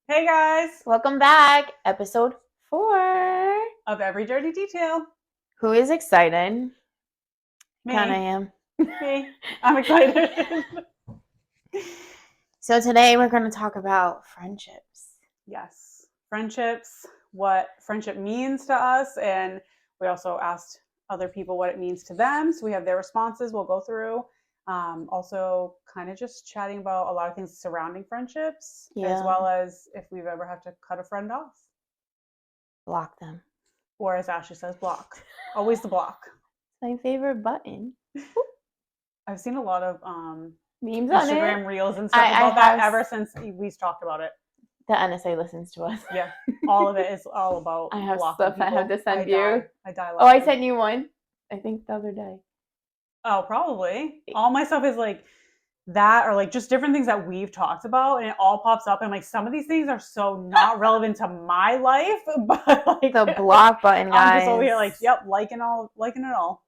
Hey guys, Welcome back, episode 4. of Every Dirty Detail. Who is excited? Kind of Me. am. Me. I'm excited. So today we're going to talk about friendships. Yes. Friendships, what friendship means to us, and we also asked other people what it means to them. So we have their responses we'll go through. Also, kind of just chatting about a lot of things surrounding friendships, as well as if we've ever had to cut a friend off. Block them. Or as Ashley says, block. Always the block. My favorite button. I've seen a lot of memes Instagram on it. reels and stuff about that ever since we've talked about it. The NSA listens to us. Yeah, all of it is all about. I have stuff people. I have to send you. I die. Oh, I sent you one. I think the other day. Oh, probably. All my stuff is like that, or like just different things that we've talked about, and it all pops up. And like some of these things are so not relevant to my life, but like the block button, guys. I'm just over here like, yep, liking it all.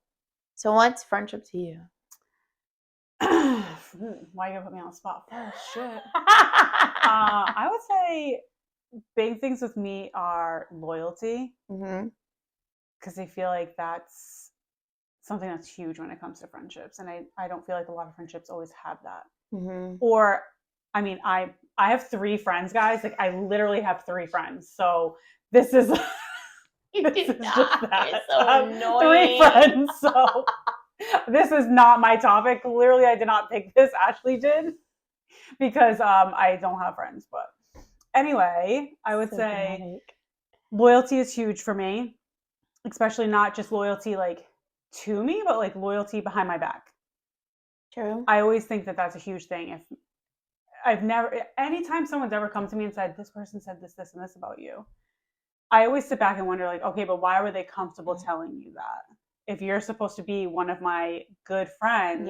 So what's friendship to you? Why you gonna put me on the spot first? Shit. I would say big things with me are loyalty, because I feel like that's something that's huge when it comes to friendships, and I don't feel like a lot of friendships always have that. Or, I mean, I have 3 friends, guys. Like I literally have 3 friends, so this is You this do is not. just that. You're so annoying. 3 friends, so this is not my topic. Literally, I did not pick this. Ashley did, because I don't have friends. But anyway, I would say loyalty is huge for me, especially not just loyalty like to me, but like loyalty behind my back. True. I always think that that's a huge thing. If I've never, anytime someone's ever come to me and said, this person said this, this, and this about you, I always sit back and wonder, like, okay, but why were they comfortable telling you that? If you're supposed to be one of my good friends,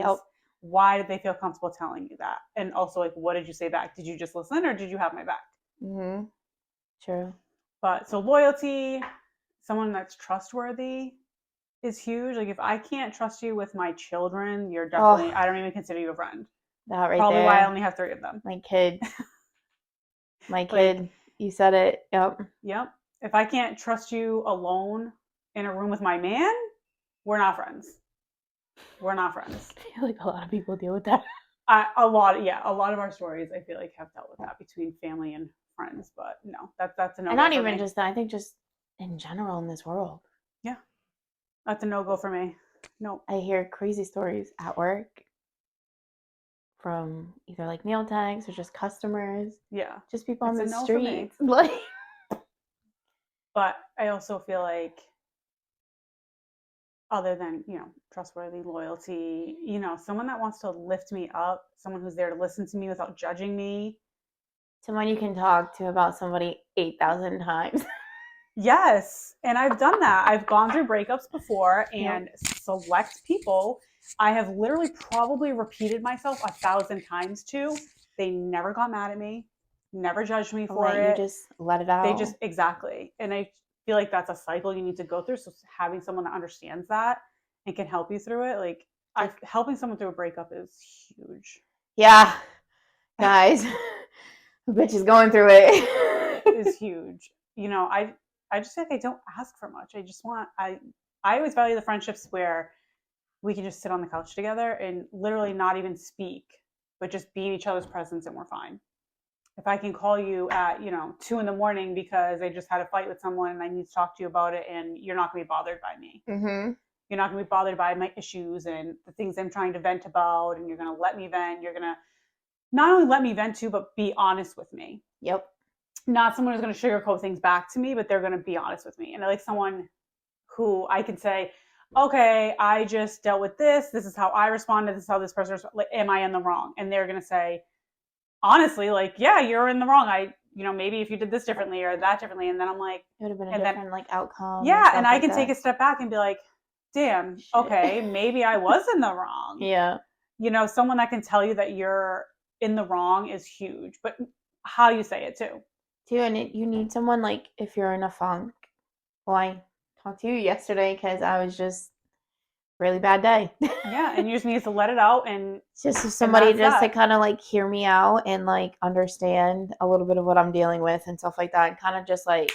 why did they feel comfortable telling you that? And also, like, what did you say back? Did you just listen, or did you have my back? True. But so loyalty, someone that's trustworthy is huge. Like if I can't trust you with my children, you're definitely, I don't even consider you a friend. That right Probably there. why I only have 3 of them. My kid. My kid. Like, you said it. Yep. If I can't trust you alone in a room with my man, we're not friends. We're not friends. I feel like a lot of people deal with that. A lot of our stories I feel like have dealt with that between family and friends, but no, that's a no-go. And not even just that, I think just in general in this world. Yeah. That's a no-go for me. No. I hear crazy stories at work from either like meal tags or just customers. Yeah. Just people on the streets. But I also feel like other than, trustworthy, loyalty, someone that wants to lift me up, someone who's there to listen to me without judging me. Someone you can talk to about somebody 8,000 times. Yes. And I've done that. I've gone through breakups before, and select people I have literally probably repeated myself 1,000 times to. They never got mad at me, never judged me for it. You just let it out. They just, exactly. And I feel like that's a cycle you need to go through. So having someone that understands that and can help you through it, like helping someone through a breakup is huge. Yeah. Guys, the bitch is going through it. It is huge. I just feel like I don't ask for much. I always value the friendships where we can just sit on the couch together and literally not even speak, but just be in each other's presence, and we're fine. If I can call you at, 2 a.m. because I just had a fight with someone and I need to talk to you about it, and you're not going to be bothered by me. You're not going to be bothered by my issues and the things I'm trying to vent about, and you're going to let me vent. You're going to not only let me vent too, but be honest with me. Yep. Not someone who's going to sugarcoat things back to me, but they're going to be honest with me. And I like someone who I can say, okay, I just dealt with this. This is how I responded. This is how this person responded. Like, am I in the wrong? And they're going to say, honestly, like, yeah, you're in the wrong. Maybe if you did this differently or that differently. And then I'm like, it would have been a different outcome. Yeah. And I can take a step back and be like, damn, okay, maybe I was in the wrong. Yeah. Someone that can tell you that you're in the wrong is huge, but how you say it too. And you need someone, like, if you're in a funk. Well, I talked to you yesterday because I was just really bad day. Yeah, and you just need to let it out, and Just for somebody that's just to that. kind of like hear me out and like understand a little bit of what I'm dealing with and stuff like that, and kind of just like,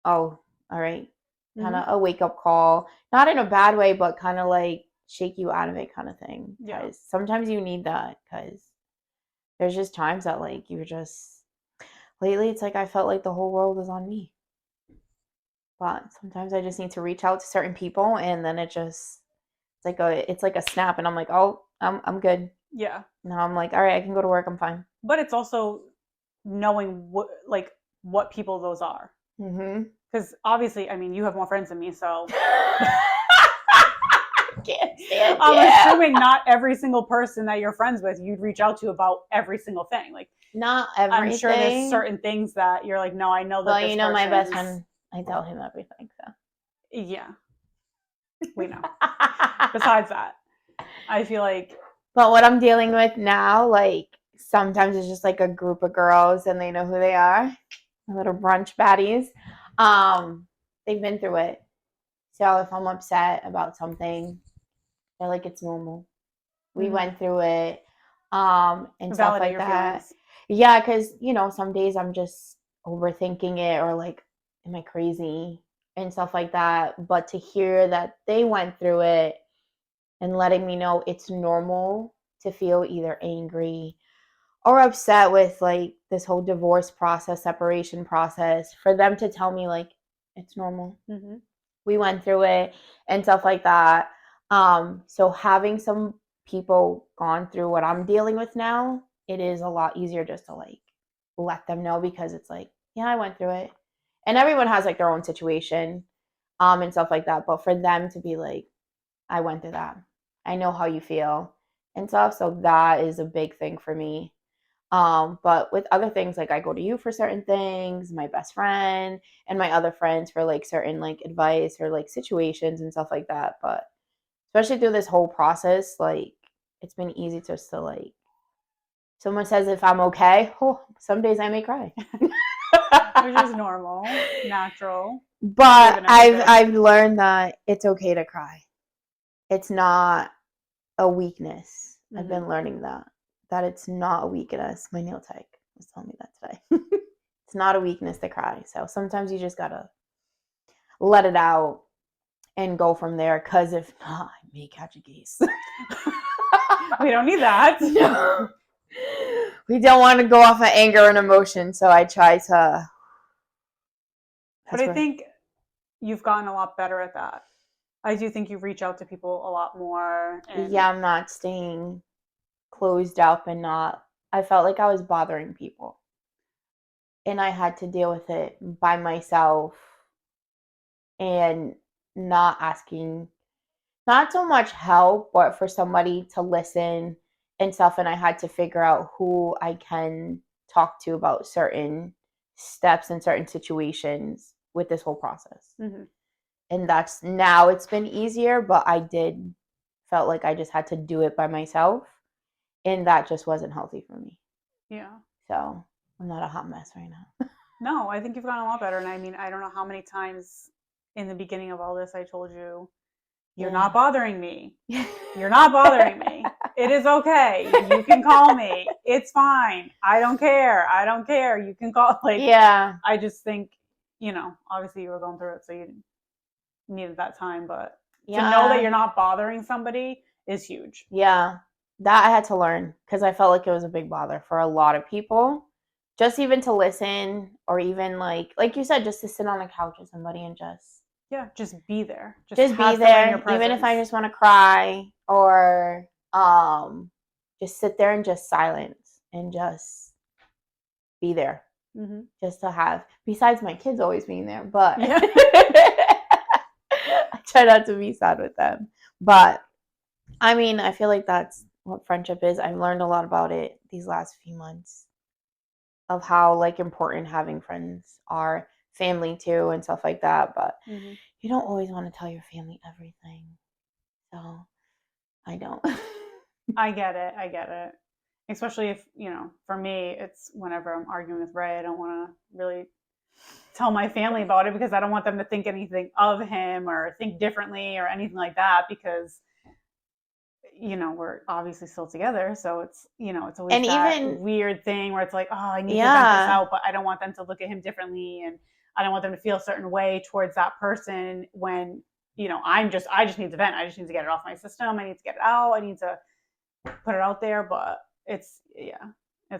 oh, all right, kind Mhm. of a wake up call, not in a bad way, but kind of like shake you out of it, kind of thing. Yeah. Because sometimes you need that. Because there's just times that like you're just lately, it's like I felt like the whole world is on me. But sometimes I just need to reach out to certain people, and then it's like a snap, and I'm like, oh, I'm good. Yeah. Now I'm like, all right, I can go to work. I'm fine. But it's also knowing what people those are. Mm-hmm. Because obviously, I mean, you have more friends than me, so Can't stand I'm you. assuming not every single person that you're friends with you'd reach out to about every single thing. Like, Not I'm sure there's everything. certain things that you're like, no, I know that Well, this you know, my best person's. friend, I tell him everything. So. Yeah, we know. Besides that, I feel like. But what I'm dealing with now, like sometimes it's just like a group of girls and they know who they are, little brunch baddies. They've been through it. So if I'm upset about something, they're like, it's normal. We went through it, and stuff Validate like your that. feelings. Yeah, because some days I'm just overthinking it or like, am I crazy and stuff like that. But to hear that they went through it and letting me know it's normal to feel either angry or upset with like this whole divorce process, separation process, for them to tell me like it's normal. Mm-hmm. We went through it and stuff like that. So having some people gone through what I'm dealing with now, it is a lot easier just to like let them know, because it's like, yeah, I went through it. And everyone has like their own situation, and stuff like that. But for them to be like, I went through that. I know how you feel and stuff. So that is a big thing for me. But with other things, like I go to you for certain things, my best friend and my other friends for like certain like advice or like situations and stuff like that. But especially through this whole process, like it's been easy just to like, someone says if I'm okay, oh, some days I may cry. Which is normal, natural. But Given everything. I've learned that it's okay to cry. It's not a weakness. I've Mm-hmm. been learning that it's not a weakness. My nail tech was telling me that today. It's not a weakness to cry. So sometimes you just gotta let it out and go from there. Cause if not, I may catch a case. We don't need that. No. We don't want to go off of anger and emotion. So I try to. But I think you've gotten a lot better at that. I do think you reach out to people a lot more. And Yeah, I'm not staying closed up and not. I felt like I was bothering people. And I had to deal with it by myself and not asking, not so much help, but for somebody to listen and stuff. And I had to figure out who I can talk to about certain steps and certain situations with this whole process. mm-hmm. And that's now it's been easier, but I did felt like I just had to do it by myself. And that just wasn't healthy for me. Yeah. So I'm not a hot mess right now. No, I think you've gotten a lot better. And I mean, I don't know how many times in the beginning of all this I told you, you're not bothering me. You're not bothering me. It is okay. You can call me. It's fine. I don't care. I don't care. You can call. Like, Yeah. I just think, obviously you were going through it, so you needed that time. But to know that you're not bothering somebody is huge. Yeah. That I had to learn, because I felt like it was a big bother for a lot of people. Just even to listen, or even like you said, just to sit on the couch with somebody and just be there. Just be there, even if I just want to cry, or just sit there and just silence and just be there. Mm-hmm. Just to have, besides my kids always being there, but yeah. I try not to be sad with them. But I mean, I feel like that's what friendship is. I've learned a lot about it these last few months, of how like important having friends are, family too, and stuff like that. But you don't always want to tell your family everything. So I don't. I get it. Especially if, for me, it's whenever I'm arguing with Ray, I don't want to really tell my family about it because I don't want them to think anything of him or think differently or anything like that because we're obviously still together. So it's always And that even, weird thing where it's like, oh, I need to vent this yeah. out, but I don't want them to look at him differently. And I don't want them to feel a certain way towards that person when, I just need to vent. I just need to get it off my system. I need to get it out. I need to put it out there. But it's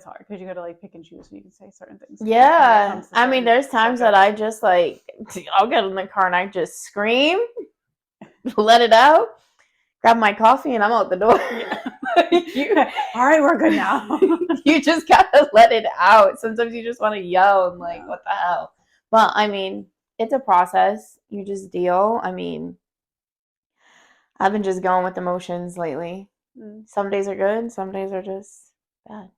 hard because you got to like pick and choose when you can say certain things. Yeah. I mean, there's times that I just like, I'll get in the car and I just scream, let it out, grab my coffee, and I'm out the door. All right, we're good now. You just gotta let it out. Sometimes you just want to yell and like, what the hell? But I mean, it's a process. You just deal. I mean, I've been just going with emotions lately. Some days are good, some days are just bad.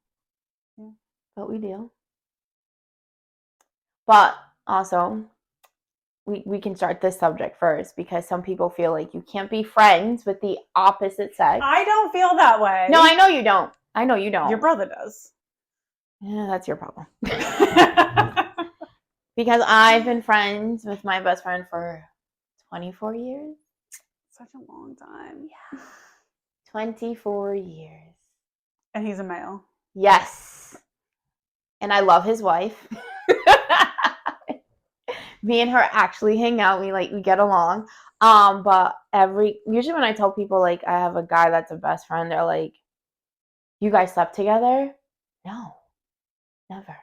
Yeah. But we deal. But also, we can start this subject first because some people feel like you can't be friends with the opposite sex. I don't feel that way. No, I know you don't. I know you don't. Your brother does. Yeah, that's your problem. Because I've been friends with my best friend for 24 years. Such a long time. Yeah. 24 years. And he's a male. Yes. And I love his wife. Me and her actually hang out. We get along. But usually when I tell people like I have a guy that's a best friend, they're like, "You guys slept together?" No. Never.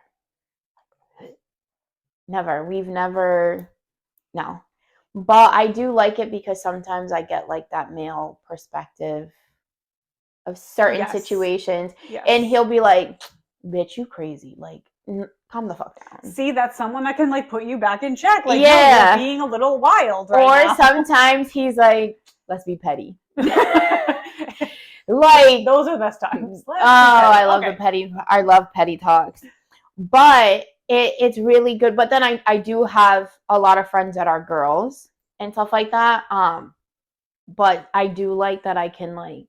Never. We've never. No. But I do like it because sometimes I get like that male perspective of certain situations. Yes. And he'll be like, "Bitch, you crazy. Like, calm the fuck down." See, that's someone that can like put you back in check. Like, yeah, no, you're being a little wild right now. Or sometimes he's like, "Let's be petty." Like, those are the best times. I love I love petty talks. But it's really good. But then I do have a lot of friends that are girls and stuff like that. But I do like that I can like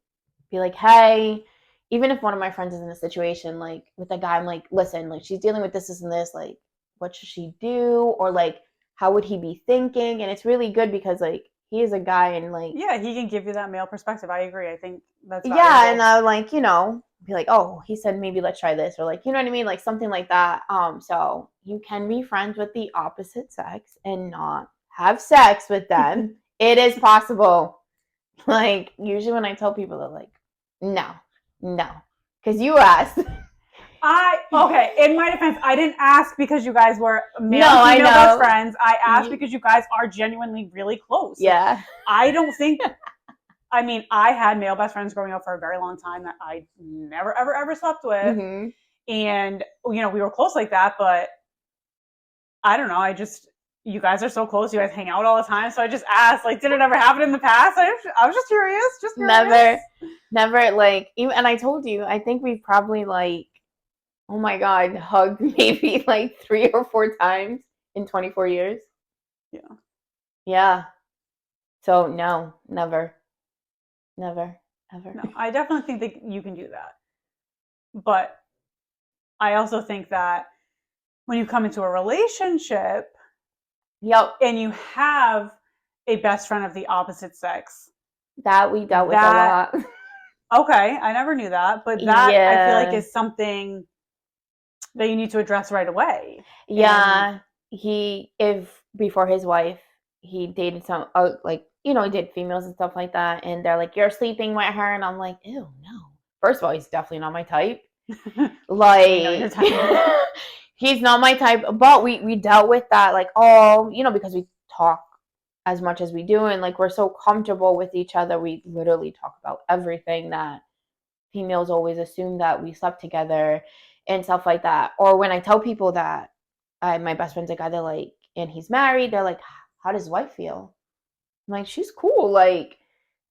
be like, hey, even if one of my friends is in a situation like with a guy, I'm like, listen, like she's dealing with this and this, like what should she do? Or like how would he be thinking? And it's really good because like he is a guy and like he can give you that male perspective. I agree. I think that's valuable. Yeah, and I like, be like, oh, he said maybe let's try this, or like, you know what I mean? Like something like that. So you can be friends with the opposite sex and not have sex with them. It is possible. Like usually when I tell people, they're like, no, because you asked. In my defense, I didn't ask because you guys were male female best friends. I asked because you guys are genuinely really close. Yeah. I don't think. I mean, I had male best friends growing up for a very long time that I never, ever, ever slept with, and we were close like that. But I don't know. You guys are so close. You guys hang out all the time. So I just asked, like, did it ever happen in the past? I was just curious. Never. Like, even, and I told you, I think we've probably like, oh my God, hugged maybe like 3 or 4 times in 24 years. Yeah. Yeah. So no, never, ever. No, I definitely think that you can do that. But I also think that when you come into a relationship, and you have a best friend of the opposite sex, that we dealt with a lot. Okay, I never knew that, but that I feel like is something that you need to address right away. Yeah, before his wife, he dated some he did females and stuff like that, and they're like, "You're sleeping with her," and I'm like, "Ew, no." First of all, he's definitely not my type. Like, he's not my type. But we dealt with that, like, because we talk as much as we do, and like we're so comfortable with each other. We literally talk about everything that females always assume that we slept together and stuff like that. Or when I tell people that my best friend's a guy, they're like, and he's married, they're like, how does his wife feel? I'm like, she's cool. Like,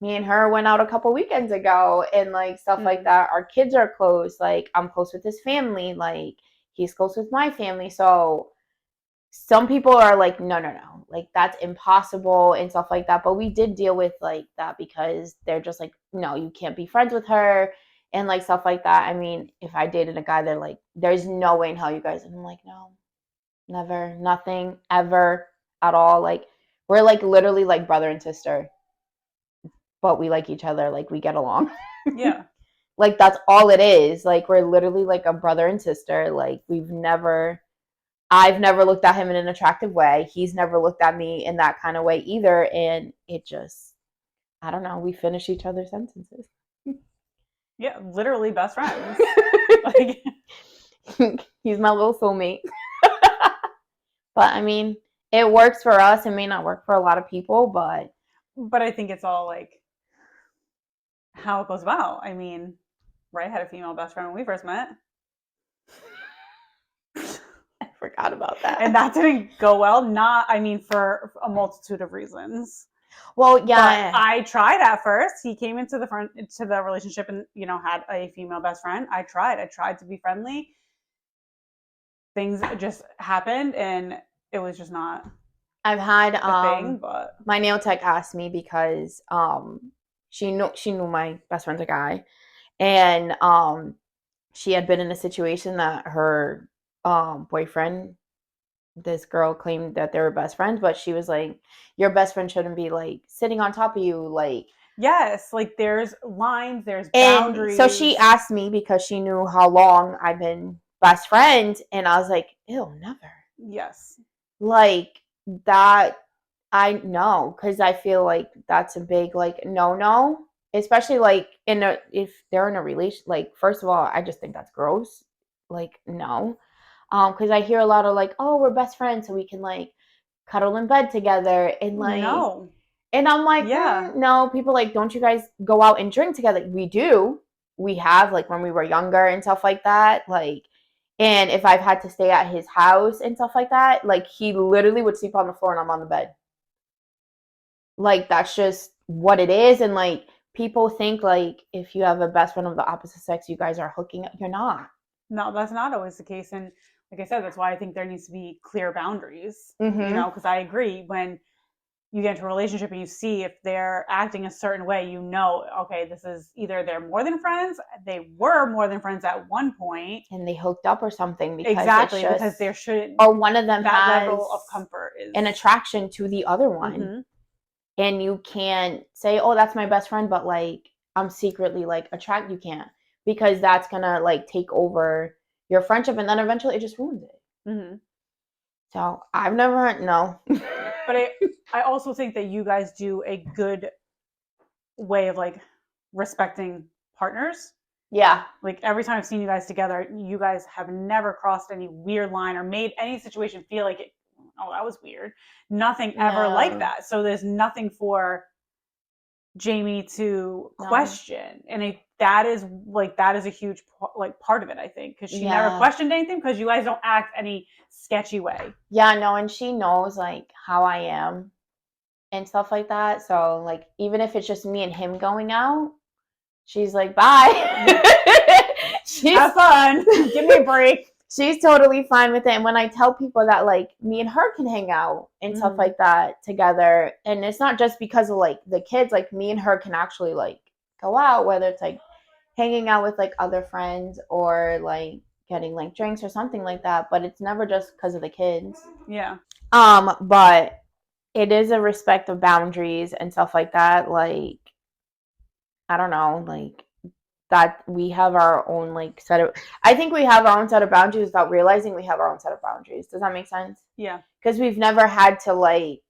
me and her went out a couple weekends ago and like stuff like that. Our kids are close. Like, I'm close with his family. Like, he's close with my family. So some people are like, no, like that's impossible and stuff like that. But we did deal with like that because they're just like, no, you can't be friends with her and like stuff like that. I mean, if I dated a guy, they're like, there's no way in hell you guys. And I'm like, no, Never, nothing, ever at all. Like, we're like literally like brother and sister, but we like each other. Like, we get along. Yeah. Like, that's all it is. Like, we're literally like a brother and sister. Like, I've never looked at him in an attractive way. He's never looked at me in that kind of way either. And it just, I don't know, we finish each other's sentences. Yeah, literally best friends. Like, He's my little soulmate. But I mean, it works for us. It may not work for a lot of people, but I think it's all like how it goes about. I mean, Ray had a female best friend when we first met. I forgot about that. And that didn't go well. Not, I mean, for a multitude of reasons. Well, yeah. But I tried at first. He came into the relationship and, you know, had a female best friend. I tried to be friendly. Things just happened and it was just not I've had the thing, but my nail tech asked me because she knew my best friend's a guy, and she had been in a situation that her boyfriend, this girl, claimed that they were best friends, but she was like, your best friend shouldn't be like sitting on top of you, like. Yes, like there's lines, there's boundaries. And so she asked me because she knew how long I've been best friends, and I was like, ew, never. Yes. Like, that, I know, because I feel like that's a big like no, especially like if they're in a relation. Like, first of all, I just think that's gross. Like, no, because I hear a lot of like, oh, we're best friends, so we can like cuddle in bed together and like No. And I'm like, Yeah. no. People like, don't you guys go out and drink together? We do. We have, like, when we were younger and stuff like that. Like, and if I've had to stay at his house and stuff like that, like, he literally would sleep on the floor and I'm on the bed. Like, that's just what it is. And like, people think like if you have a best friend of the opposite sex, you guys are hooking up. You're not. No, that's not always the case. And like I said, that's why I think there needs to be clear boundaries, Mm-hmm. you know, because I agree when you get into a relationship and you see if they're acting a certain way, you know, okay, this is either they're more than friends, they were more than friends at one point, and they hooked up or something, because exactly, it's just, because there shouldn't, or one of them that has level of comfort is an attraction to the other one. Mhm. And you can't say, oh, that's my best friend, but like I'm secretly like attracted. You can't, because that's gonna like take over your friendship, and then eventually it just ruins it. Mm-hmm. So I've never, no. But I also think that you guys do a good way of like respecting partners. Yeah. Like every time I've seen you guys together, you guys have never crossed any weird line or made any situation feel like it, oh, that was weird. Nothing ever like that. So there's nothing for Jamie to question. And that is a huge like part of it, I think, because she never questioned anything, because you guys don't act any sketchy way. Yeah, no, and she knows like how I am and stuff like that. So like, even if it's just me and him going out, she's like, bye. Have fun. Give me a break. She's totally fine with it. And when I tell people that like me and her can hang out and stuff like that together, and it's not just because of like the kids, like me and her can actually like go out, whether it's like hanging out with like other friends or like getting like drinks or something like that, but it's never just because of the kids. Yeah. But it is a respect of boundaries and stuff like that. Like, I don't know, like that we have our own like set of, I think we have our own set of boundaries without realizing we have our own set of boundaries. Does that make sense? Yeah. Because we've never had to like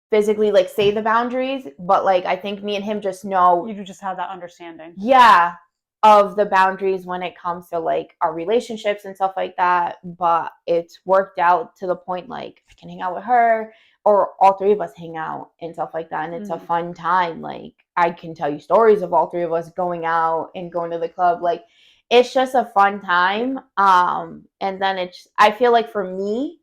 physically like say the boundaries, but like I think me and him just know. You just have that understanding. Yeah. Of the boundaries when it comes to like our relationships and stuff like that. But it's worked out to the point like I can hang out with her, or all three of us hang out and stuff like that, and it's a fun time. Like, I can tell you stories of all three of us going out and going to the club. Like, it's just a fun time. And then I feel like for me,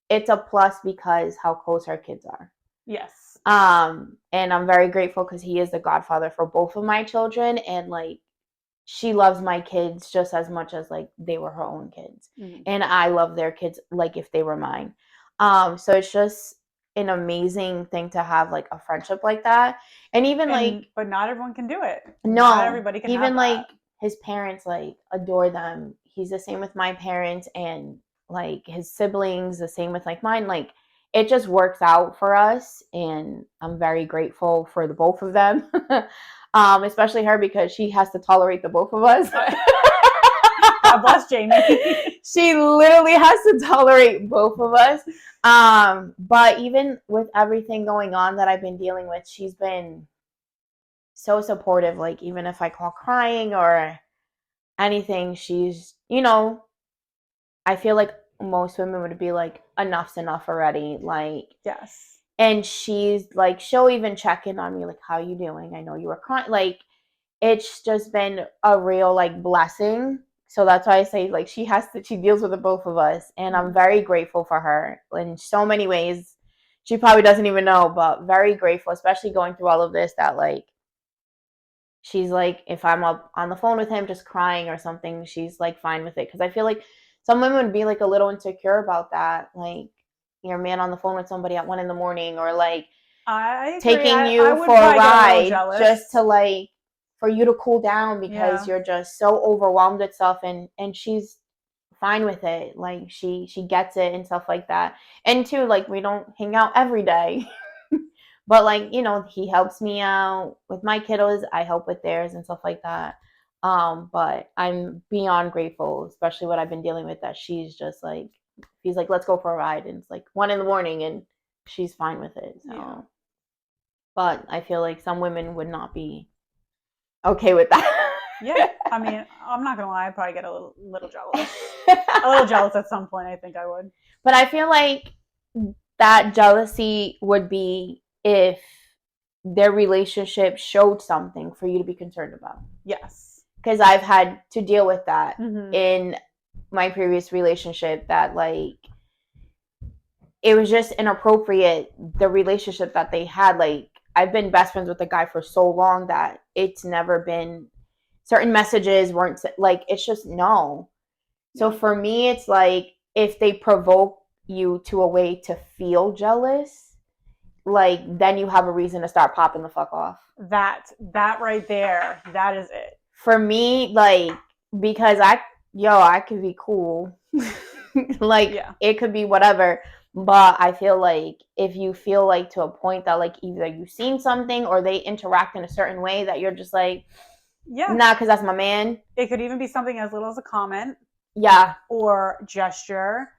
it's a plus because how close our kids are. Yes. And I'm very grateful because he is the godfather for both of my children, and like she loves my kids just as much as like they were her own kids. And I love their kids like if they were mine. So it's just an amazing thing to have like a friendship like that. And even like, but not everyone can do it. No, not everybody can even have like that. His parents like adore them. He's the same with my parents, and like his siblings, the same with like mine. Like it just works out for us, and I'm very grateful for the both of them. Especially her, because she has to tolerate the both of us. God bless Jamie. She literally has to tolerate both of us. But even with everything going on that I've been dealing with, she's been so supportive. Like even if I call crying or anything, she's, I feel like most women would be like, enough's enough already. Like, Yes. and she's like, she'll even check in on me, like, how you doing? I know you were crying. Like, it's just been a real like blessing. So that's why I say like she deals with the both of us, and I'm very grateful for her in so many ways. She probably doesn't even know, but very grateful, especially going through all of this, that like she's like, if I'm up on the phone with him just crying or something, she's like fine with it. Because I feel like some women would be like a little insecure about that, like your man on the phone with somebody at 1 a.m, or like I agree. taking you I would for a probably get a little ride jealous. just to like for you to cool down because Yeah. you're just so overwhelmed with stuff, and she's fine with it. Like she gets it and stuff like that. And too, like we don't hang out every day. But like, he helps me out with my kiddos, I help with theirs and stuff like that. But I'm beyond grateful, especially what I've been dealing with, that she's just like, he's like, let's go for a ride, and it's like 1 a.m, and she's fine with it. So Yeah. but I feel like some women would not be okay with that. Yeah, I mean, I'm not gonna lie, I'd probably get a little jealous. A little jealous at some point, I think I would. But I feel like that jealousy would be if their relationship showed something for you to be concerned about. Yes. Because I've had to deal with that Mm-hmm. in my previous relationship, that like it was just inappropriate, the relationship that they had. Like I've been best friends with a guy for so long that it's never been, certain messages weren't like, it's just no. So for me, it's like if they provoke you to a way to feel jealous, like then you have a reason to start popping the fuck off. That right there, that is it. For me, like, because I could be cool. Like it could be whatever. But I feel like if you feel like to a point that like either you've seen something or they interact in a certain way that you're just like, nah, because that's my man. It could even be something as little as a comment. Yeah. Or gesture.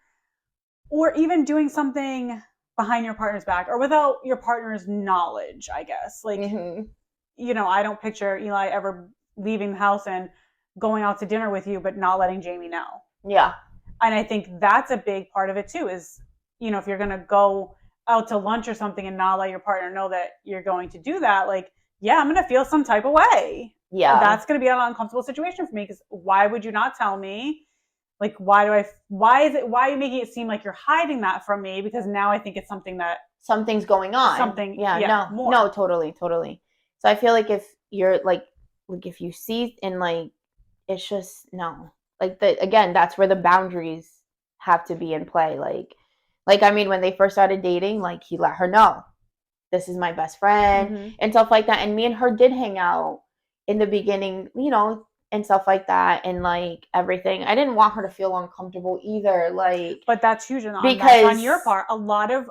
Or even doing something behind your partner's back or without your partner's knowledge, I guess. Like, I don't picture Eli ever leaving the house and going out to dinner with you, but not letting Jamie know. Yeah. And I think that's a big part of it too, is, if you're going to go out to lunch or something and not let your partner know that you're going to do that, like, yeah, I'm going to feel some type of way. Yeah. That's going to be an uncomfortable situation for me, because why would you not tell me? Like, why are you making it seem like you're hiding that from me? Because now I think it's something that something's going on. Something. Yeah. No, totally. So I feel like if you're like if you see and like, it's just no. Like again, that's where the boundaries have to be in play. Like I mean, when they first started dating, like he let her know, this is my best friend and stuff like that. And me and her did hang out in the beginning, and stuff like that, and like everything. I didn't want her to feel uncomfortable either. Like, but that's huge because on your part. A lot of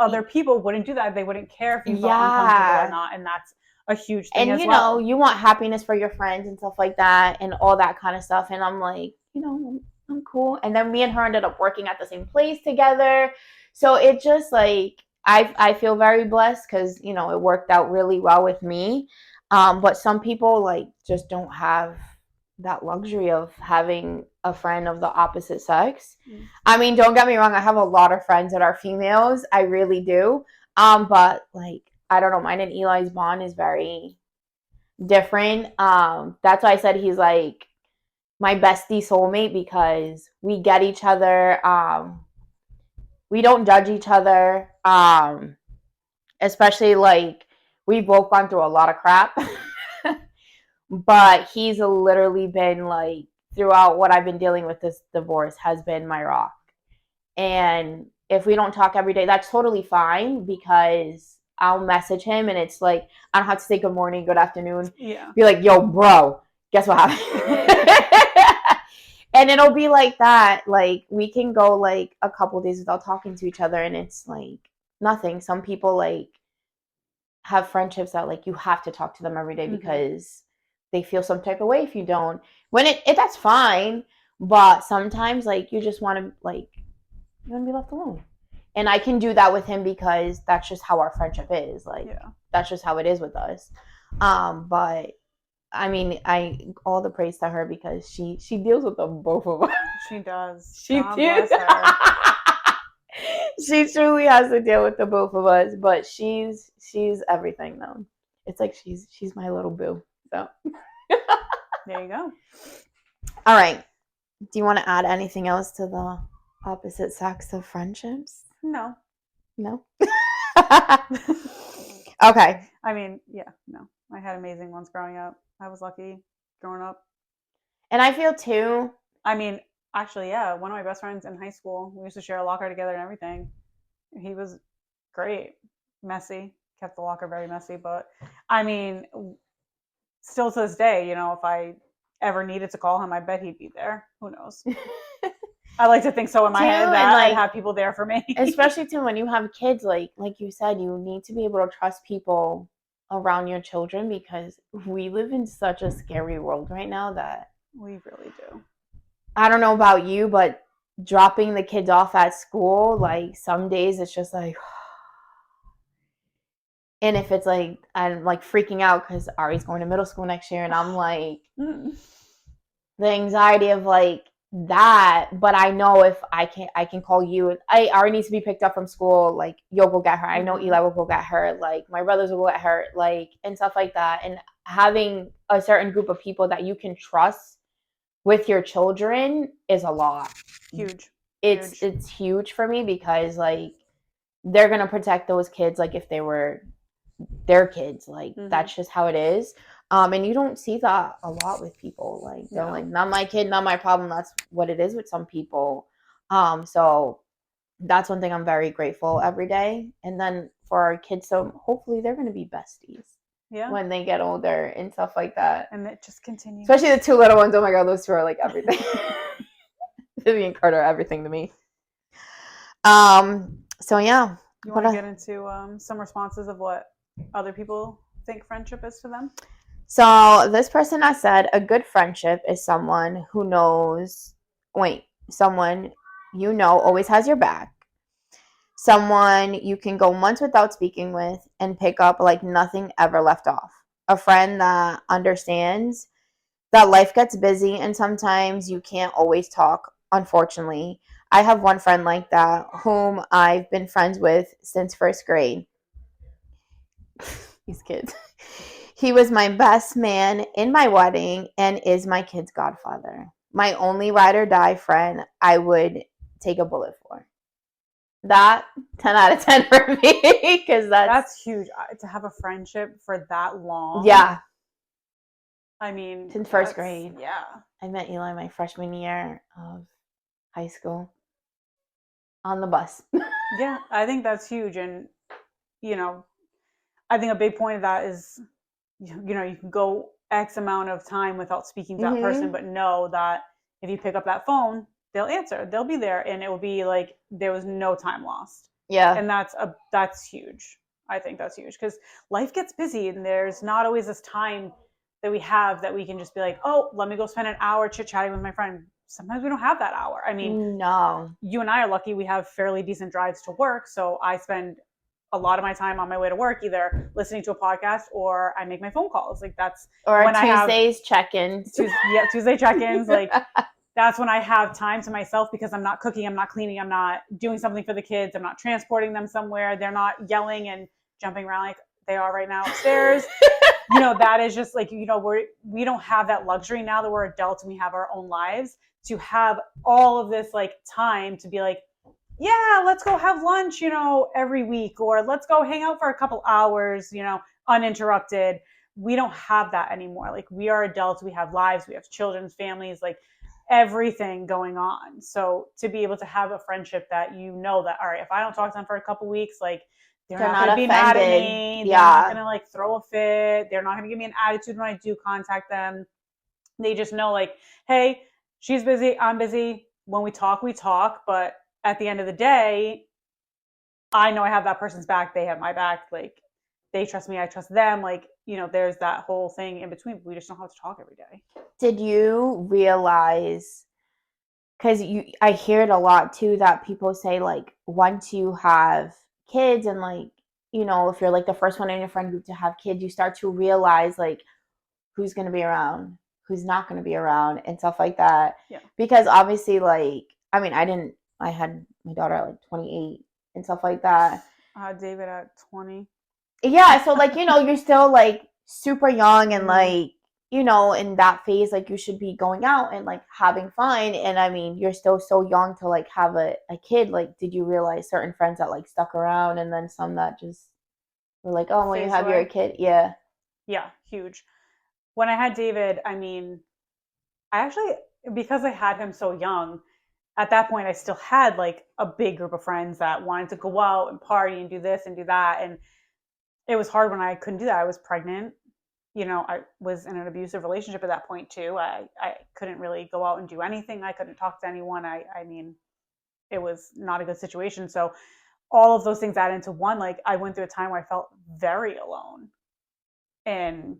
other people wouldn't do that. They wouldn't care if you felt uncomfortable or not, and that's a huge thing. And you want happiness for your friends and stuff like that, and all that kind of stuff. And I'm like, I'm cool. And then me and her ended up working at the same place together. So it just like I feel very blessed because it worked out really well with me. But some people like just don't have that luxury of having a friend of the opposite sex. I mean, don't get me wrong, I have a lot of friends that are females. I really do. But like, I don't know, mine and Eli's bond is very different. That's why I said he's like my bestie soulmate, because we get each other. We don't judge each other. Especially like we've both gone through a lot of crap. But he's literally been like, throughout what I've been dealing with this divorce, has been my rock. And if we don't talk every day, that's totally fine, because I'll message him and it's like, I don't have to say good morning, good afternoon. Yeah. Be like, yo, bro, guess what happened? And it'll be like that. Like, we can go like a couple days without talking to each other, and it's like nothing. Some people like have friendships that like you have to talk to them every day because they feel some type of way if you don't. When it that's fine, but sometimes like you just want to be left alone. And I can do that with him because that's just how our friendship is. Like, that's just how it is with us. But I mean, all the praise to her because she deals with them, both of us. She does. She God bless her. She truly has to deal with the both of us, but she's everything though. It's like she's my little boo. So there you go. All right. Do you want to add anything else to the opposite sex of friendships? No. Okay. I mean, no. I had amazing ones growing up. I was lucky growing up. And I feel too. I mean, actually, one of my best friends in high school, we used to share a locker together and everything. He was great. Messy. Kept the locker very messy. But, I mean, still to this day, if I ever needed to call him, I bet he'd be there. Who knows? I like to think so in my head that I'd have people there for me. Especially too when you have kids, like you said, you need to be able to trust people around your children because we live in such a scary world right now that we really do. I don't know about you, but dropping the kids off at school, like some days it's just like, and if it's like I'm like freaking out because Ari's going to middle school next year, and I'm like the anxiety of like that, but I know if I can call you. Ari needs to be picked up from school, like you'll go get her. I know Eli will go get her, like my brothers will go get her, like, and stuff like that. And having a certain group of people that you can trust with your children is a lot. Huge. It's huge for me because like they're gonna protect those kids like if they were their kids. Like that's just how it is. And you don't see that a lot with people. Like they're like, not my kid, not my problem. That's what it is with some people. So that's one thing I'm very grateful every day. And then for our kids, so hopefully they're gonna be besties. Yeah. When they get older and stuff like that. And it just continues. Especially the two little ones. Oh my god, those two are like everything. Vivian and Carter are everything to me. So yeah. You want to get into some responses of what other people think friendship is to them? So this person has said a good friendship is someone you know always has your back. Someone you can go months without speaking with and pick up like nothing ever left off. A friend that understands that life gets busy and sometimes you can't always talk, unfortunately. I have one friend like that whom I've been friends with since first grade. These kids. He was my best man in my wedding and is my kid's godfather. My only ride or die friend I would take a bullet for. That 10 out of 10 for me because that's huge to have a friendship for that long. Yeah. I mean, since first grade. Yeah. I met Eli my freshman year of high school on the bus. Yeah, I think that's huge. And, I think a big point of that is, you can go X amount of time without speaking to that person, but know that if you pick up that phone, they'll answer, they'll be there, and it will be like there was no time lost. Yeah. And that's huge. I think that's huge because life gets busy and there's not always this time that we have that we can just be like, oh, let me go spend an hour chit-chatting with my friend. Sometimes we don't have that hour. I mean, no. You and I are lucky we have fairly decent drives to work, so I spend a lot of my time on my way to work either listening to a podcast or I make my phone calls. Like that's or when Tuesdays check-ins. Tuesday check-ins. Like that's when I have time to myself because I'm not cooking, I'm not cleaning, I'm not doing something for the kids, I'm not transporting them somewhere. They're not yelling and jumping around like they are right now upstairs. That is just like, we don't have that luxury now that we're adults and we have our own lives to have all of this like time to be like, yeah, let's go have lunch, every week, or let's go hang out for a couple hours, uninterrupted. We don't have that anymore. Like we are adults, we have lives, we have children's families, like everything going on. So to be able to have a friendship that that, all right, if I don't talk to them for a couple weeks, like they're not going to be mad at me. They're not going to like throw a fit. They're not going to give me an attitude when I do contact them. They just know like, hey, she's busy, I'm busy. When we talk, but at the end of the day, I know I have that person's back, they have my back. Like, they trust me, I trust them. Like, there's that whole thing in between. We just don't have to talk every day. Did you realize, because I hear it a lot too, that people say like once you have kids and like, if you're like the first one in your friend group to have kids, you start to realize like who's going to be around, who's not going to be around, and stuff like that. Yeah. Because obviously, like, I mean, I had my daughter at like 28 and stuff like that. David at 20. Yeah, so like, you're still like super young and like, in that phase, like you should be going out and like having fun. And I mean, you're still so young to like have a kid. Like, did you realize certain friends that like stuck around and then some that just were like, oh, when you have your kid? Yeah. Yeah, huge. When I had David, I mean, I actually, because I had him so young, at that point I still had like a big group of friends that wanted to go out and party and do this and do that. And it was hard when I couldn't do that. I was pregnant. I was in an abusive relationship at that point too. I couldn't really go out and do anything. I couldn't talk to anyone. I mean, it was not a good situation. So all of those things add into one. Like, I went through a time where I felt very alone. And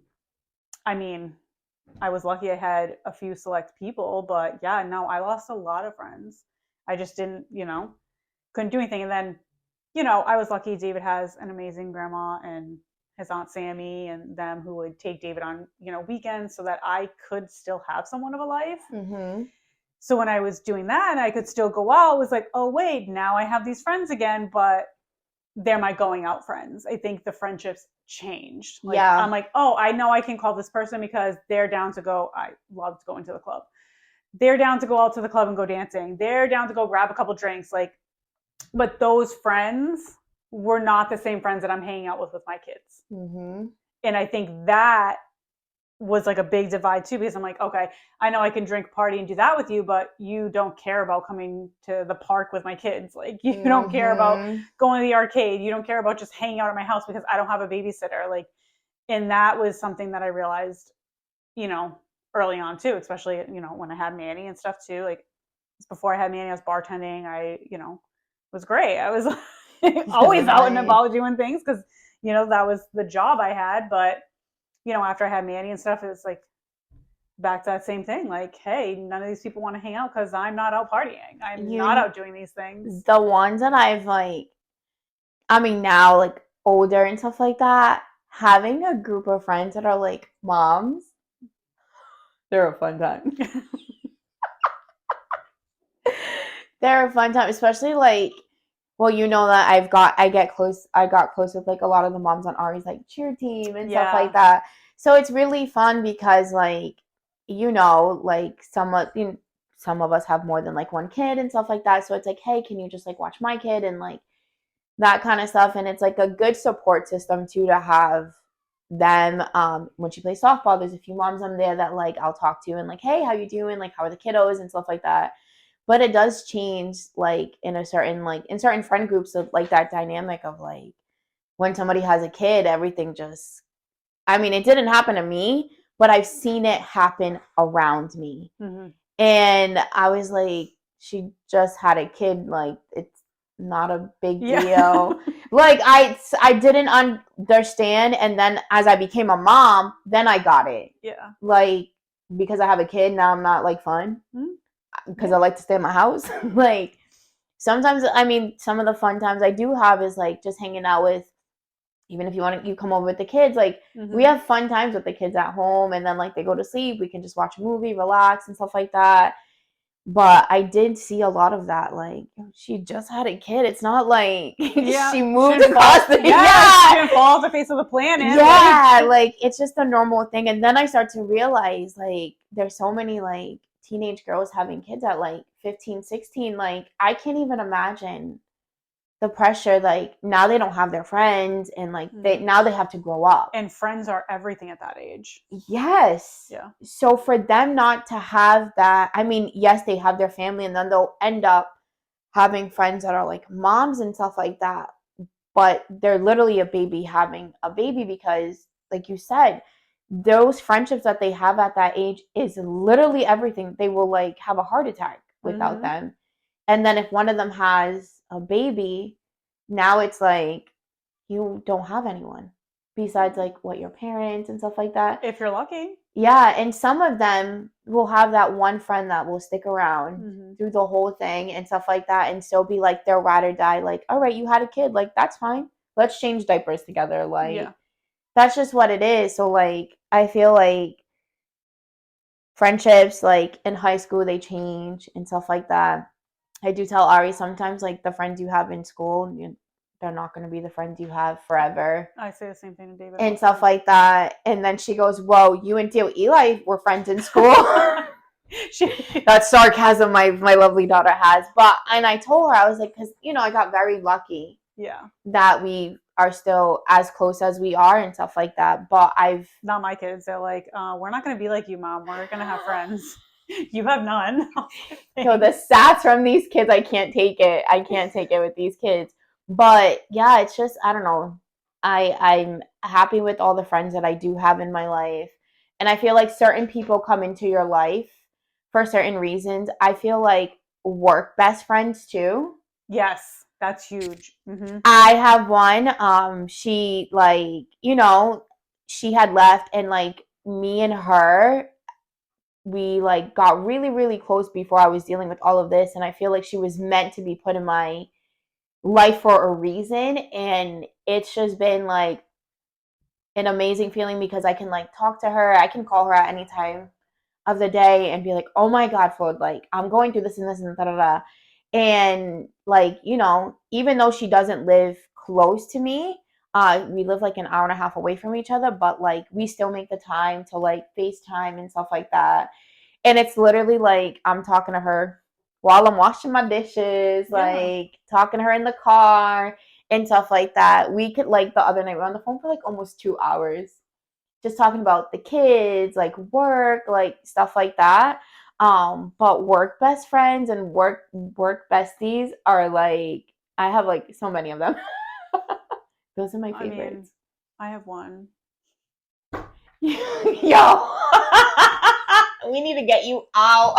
I mean, I was lucky I had a few select people, but yeah, no, I lost a lot of friends. I just didn't, couldn't do anything. And then, I was lucky David has an amazing grandma and his Aunt Sammy and them who would take David on, weekends so that I could still have somewhat of a life. Mm-hmm. So when I was doing that and I could still go out, it was like, oh, wait, now I have these friends again, but they're my going out friends. I think the friendships changed. Like, yeah. I'm like, oh, I know I can call this person because they're down to go. I loved going to the club. They're down to go out to the club and go dancing. They're down to go grab a couple drinks. Like, but those friends were not the same friends that I'm hanging out with my kids. Mm-hmm. And I think that was like a big divide too, because I'm like, okay, I know I can drink, party, and do that with you, but you don't care about coming to the park with my kids. Like, you don't care about going to the arcade. You don't care about just hanging out at my house because I don't have a babysitter. Like, and that was something that I realized, early on too, especially, when I had Manny and stuff too. Like, before I had Manny, I was bartending. I, was great. I was always out and about doing things because, that was the job I had. But after I had Manny and stuff, it's like back to that same thing. Like, hey, none of these people want to hang out because I'm not out partying. I'm not out doing these things. The ones that I've like, I mean, now like older and stuff like that, having a group of friends that are like moms, they're a fun time. They're a fun time, especially like, well, that I got close with like a lot of the moms on Ari's like cheer team and stuff like that. So it's really fun because like, like some of us have more than like one kid and stuff like that. So it's like, hey, can you just like watch my kid and like that kind of stuff. And it's like a good support system too to have them. When she plays softball, there's a few moms on there that like I'll talk to and like, hey, how you doing? Like, how are the kiddos and stuff like that. But it does change like in certain friend groups of like that dynamic of like when somebody has a kid, everything just, I mean, it didn't happen to me, but I've seen it happen around me. Mm-hmm. And I was like, she just had a kid. Like, it's not a big deal. Like, I didn't understand. And then as I became a mom, then I got it. Yeah. Like, because I have a kid, now I'm not like fun. Because I like to stay in my house. Like, sometimes, I mean, some of the fun times I do have is like just hanging out with, even if you come over with the kids, like we have fun times with the kids at home, and then like they go to sleep, we can just watch a movie, relax and stuff like that. But I did see a lot of that. Like, she just had a kid. It's not like she moved across the she didn't fall off the face of the planet. Yeah, like it's just a normal thing. And then I start to realize like there's so many like teenage girls having kids at like 15, 16. Like, I can't even imagine the pressure. Like, now they don't have their friends, and like now they have to grow up, and friends are everything at that age. Yes. Yeah. So for them not to have that, I mean, yes, they have their family, and then they'll end up having friends that are like moms and stuff like that, but they're literally a baby having a baby because, like you said, those friendships that they have at that age is literally everything. They will like have a heart attack without Mm-hmm. them. And then if one of them has a baby, now it's like you don't have anyone besides like what your parents and stuff like that. If you're lucky. Yeah, and some of them will have that one friend that will stick around Mm-hmm. through the whole thing and stuff like that and still be like their ride or die, like, all right, you had a kid, like that's fine. Let's change diapers together. Like Yeah. that's just what it is. So like I feel like friendships like in high school they change and stuff like that. I do tell Ari sometimes like the friends you have in school, they're not going to be the friends you have forever I say the same thing to David. and stuff like that. And then she goes, "Whoa, you and Theo Eli were friends in school." That's sarcasm my lovely daughter has. But and I told her I was like, because I got very lucky. Yeah. That we are still as close as we are and stuff like that. But I've not my kids. They're like, we're not going to be like you, Mom. We're going to have friends. You have none. So the stats from these kids, I can't take it. I can't take it with these kids. But yeah, it's just I don't know. I'm happy with all the friends that I do have in my life. And I feel like certain people come into your life for certain reasons. I feel like work best friends too. Yes, that's huge. Mm-hmm. I have one. She like, she had left and like me and her we like got really really close before I was dealing with all of this, and I feel like she was meant to be put in my life for a reason, and it's just been like an amazing feeling because I can like talk to her, I can call her at any time of the day and be like, oh my god, Flo, like I'm going through this and this and da da da. And like, even though she doesn't live close to me, we live like an hour and a half away from each other, but like we still make the time to like FaceTime and stuff like that. And it's literally like I'm talking to her while I'm washing my dishes, like talking to her in the car and stuff like that. We could like the other night we were on the phone for like almost 2 hours just talking about the kids, like work, like stuff like that. But work best friends and work besties are like I have like so many of them. Those are my favorites. I have one. Yo. We need to get you out.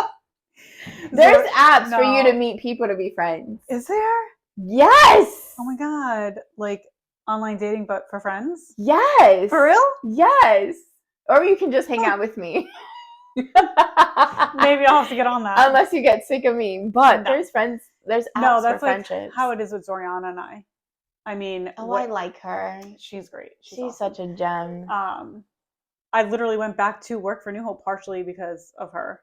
There's apps for you to meet people to be friends. Is there? Yes. Oh my god. Like online dating but for friends? Yes. For real? Yes. Or you can just hang out with me. Maybe I'll have to get on that. Unless you get sick of me. But there's apps for friendships. Like how it is with Zoriana and I. I mean, I like her. She's great. She's awesome. Such a gem. I literally went back to work for New Hope partially because of her.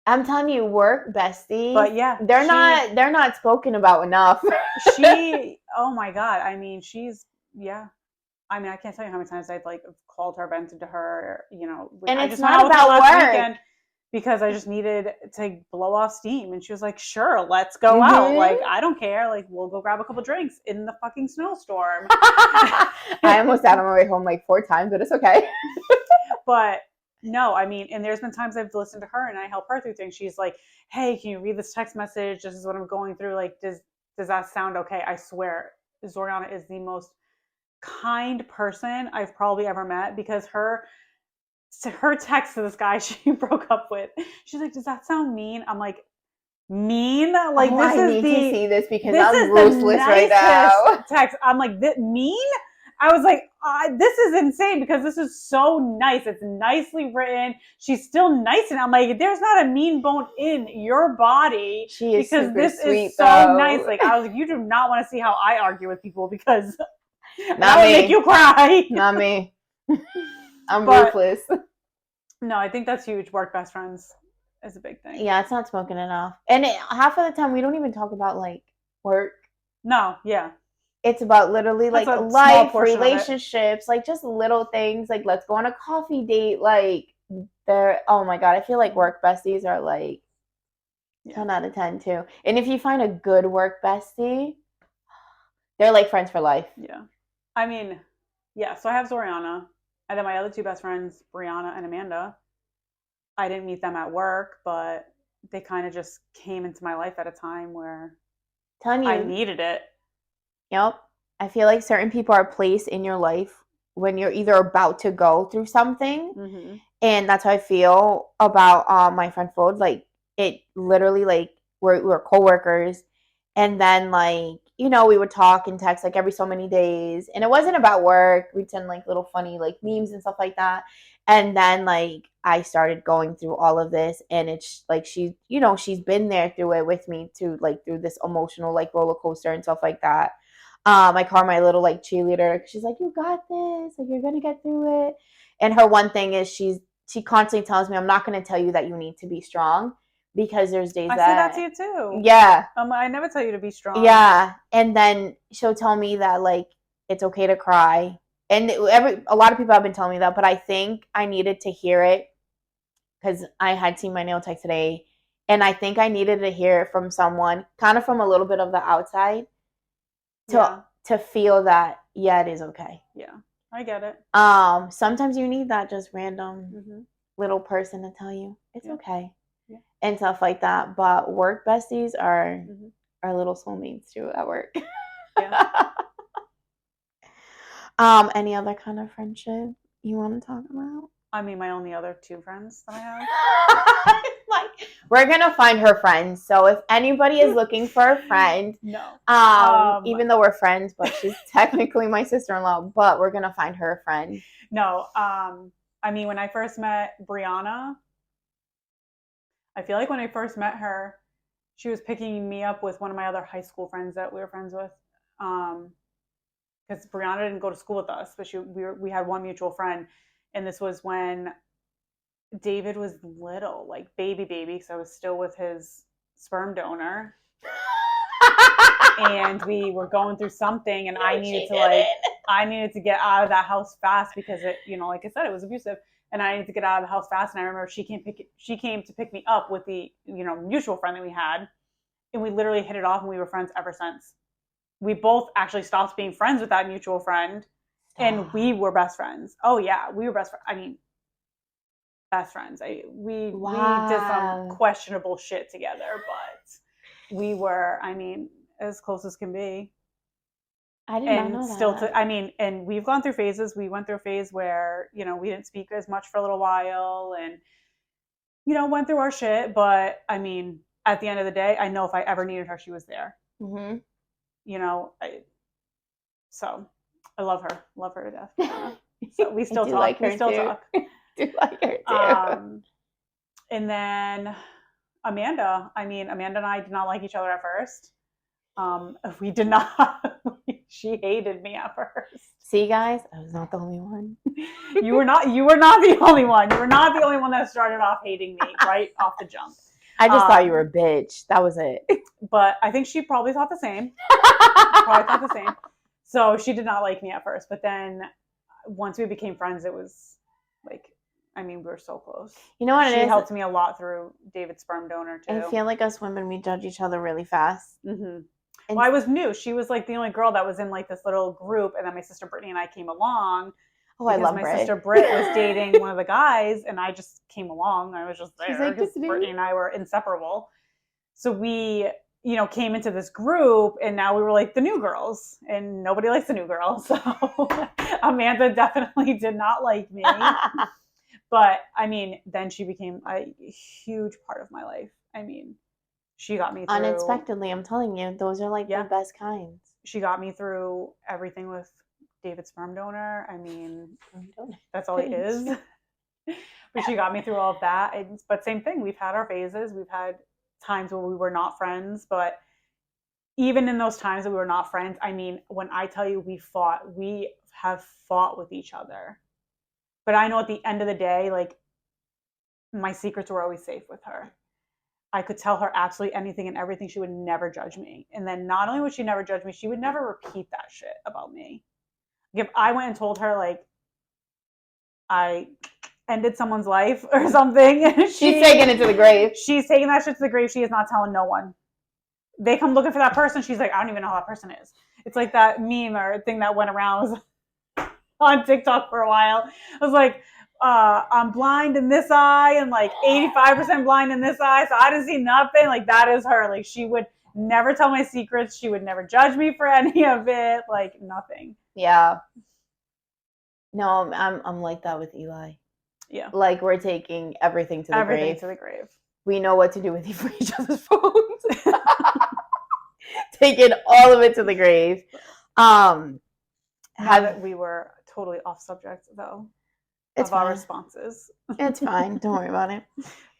I'm telling you, work besties. But yeah, they're not spoken about enough. Oh my god. I mean, I mean, I can't tell you how many times I've like called her, vented to her, and it's not about work. Because I just needed to blow off steam. And she was like, sure, let's go out. Like, I don't care. Like, we'll go grab a couple drinks in the fucking snowstorm. I almost out on my way home like 4 times, but it's okay. But no, I mean, and there's been times I've listened to her and I help her through things. She's like, hey, can you read this text message? This is what I'm going through. Like, does that sound okay? I swear, Zoriana is the most kind person I've probably ever met because her text to this guy she broke up with, she's like, does that sound mean? I'm like, mean? Like, I need to see this because I'm ruthless right now. Text. I'm like, mean? I was like, this is insane because this is so nice. It's nicely written. She's still nice. And I'm like, there's not a mean bone in your body. She is because super this sweet, is so though. nice. Like, I was like, you do not want to see how I argue with people because that would make you cry. Not me. I'm ruthless. No, I think that's huge. Work best friends is a big thing. Yeah, it's not spoken enough. And half of the time, we don't even talk about, like, work. No, yeah. It's about literally, like, life, relationships, like, just little things. Like, let's go on a coffee date. Like, oh, my God. I feel like work besties are, like, 10 out of 10, too. And if you find a good work bestie, they're, like, friends for life. Yeah. I mean, yeah. So I have Zoriana. And then my other 2 best friends, Brianna and Amanda, I didn't meet them at work, but they kind of just came into my life at a time where I needed it. Yep. I feel like certain people are placed in your life when you're either about to go through something, Mm-hmm. and that's how I feel about my friend Fode. Like it literally like we're coworkers, and then like we would talk and text like every so many days, and it wasn't about work. We'd send like little funny like memes and stuff like that, and then like I started going through all of this, and it's like she's been there through it with me too, like through this emotional like roller coaster and stuff like that. I call her my little like cheerleader. She's like, you got this, like you're gonna get through it. And her one thing is she constantly tells me, I'm not gonna tell you that you need to be strong because there's days I say that that to you too. yeah, I never tell you to be strong. yeah. And then she'll tell me that like it's okay to cry. And a lot of people have been telling me that, but I think I needed to hear it because I had seen my nail tech today, and I think I needed to hear it from someone, kind of from a little bit of the outside, to Yeah. to feel that yeah, it is okay. Yeah. I get it. Sometimes you need that just random Mm-hmm. little person to tell you it's Yeah. okay. Yeah. And stuff like that. But work besties are Mm-hmm. our little soulmates too at work. Yeah. Any other kind of friendship you want to talk about? I mean, my only other two friends that I have. Like we're gonna find her friends. So if anybody is looking for a friend, No. even though we're friends, but she's technically my sister-in-law, but we're gonna find her a friend. No. I mean, when I first met Brianna, I feel like when I first met her, she was picking me up with one of my other high school friends that we were friends with. Because Brianna didn't go to school with us, but we had one mutual friend, and this was when David was little, like baby, so I was still with his sperm donor, and we were going through something, and I needed to get out of that house fast because it, like I said, it was abusive, and I needed to get out of the house fast. And I remember she came to pick me up with the mutual friend that we had, and we literally hit it off, and we were friends ever since. We both actually stopped being friends with that mutual friend, and we were best friends. Oh yeah, we were best friends. I mean, best friends. We did some questionable shit together, but we were, I mean, as close as can be. I did not know that. And we've gone through phases. We went through a phase where, we didn't speak as much for a little while, and, went through our shit. But I mean, at the end of the day, I know if I ever needed her, she was there. Mm-hmm. So I love her to death. So we still talk. Like we still talk. Do like her too. And then Amanda. I mean, Amanda and I did not like each other at first. We did not. She hated me at first. See, guys, I was not the only one. You were not the only one. You were not the only one that started off hating me right off the jump. I just thought you were a bitch. That was it. But I think she probably thought the same. So she did not like me at first, but then once we became friends, it was like, I mean, we were so close. You know what it is? She helped me a lot through David's sperm donor too. I feel like us women, we judge each other really fast. Mm-hmm. Well, I was new. She was like the only girl that was in like this little group, and then my sister Brittany and I came along. Oh, I love my sister Britt was dating one of the guys, and I just came along. I was just there because Brittany and I were inseparable. So we, came into this group, and now we were like the new girls, and nobody likes the new girls. So Amanda definitely did not like me. But I mean, then she became a huge part of my life. I mean, she got me through unexpectedly. I'm telling you, those are like the best kinds. She got me through everything with David's sperm donor. I mean, that's all he is. But she got me through all of that. But same thing. We've had our phases. We've had times where we were not friends. But even in those times that we were not friends, I mean, when I tell you we have fought with each other. But I know at the end of the day, like, my secrets were always safe with her. I could tell her absolutely anything and everything. She would never judge me. And then not only would she never judge me, she would never repeat that shit about me. If I went and told her, like, I ended someone's life or something, she's taking it to the grave. She's taking that shit to the grave. She is not telling no one. They come looking for that person. She's like, I don't even know who that person is. It's like that meme or thing that went around on TikTok for a while. It was like, I'm blind in this eye and like 85% blind in this eye, so I didn't see nothing. Like, that is her. Like, she would never tell my secrets. She would never judge me for any of it. Like, nothing. Yeah. No, I'm like that with Eli. Yeah. Like we're taking everything to the Everything grave. to the grave. We know what to do with each other's phones. Taking all of it to the grave. Now that we were totally off subject, though, of our responses. It's fine. Don't worry about it.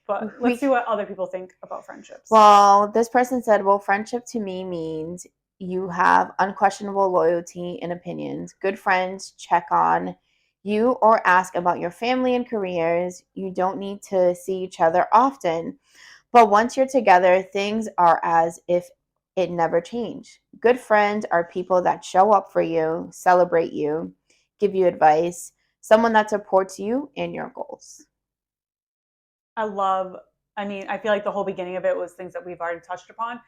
But let's see what other people think about friendships. Well, this person said, well, friendship to me means you have unquestionable loyalty and opinions. Good friends check on you or ask about your family and careers. You don't need to see each other often. But once you're together, things are as if it never changed. Good friends are people that show up for you, celebrate you, give you advice, someone that supports you and your goals. I feel like the whole beginning of it was things that we've already touched upon,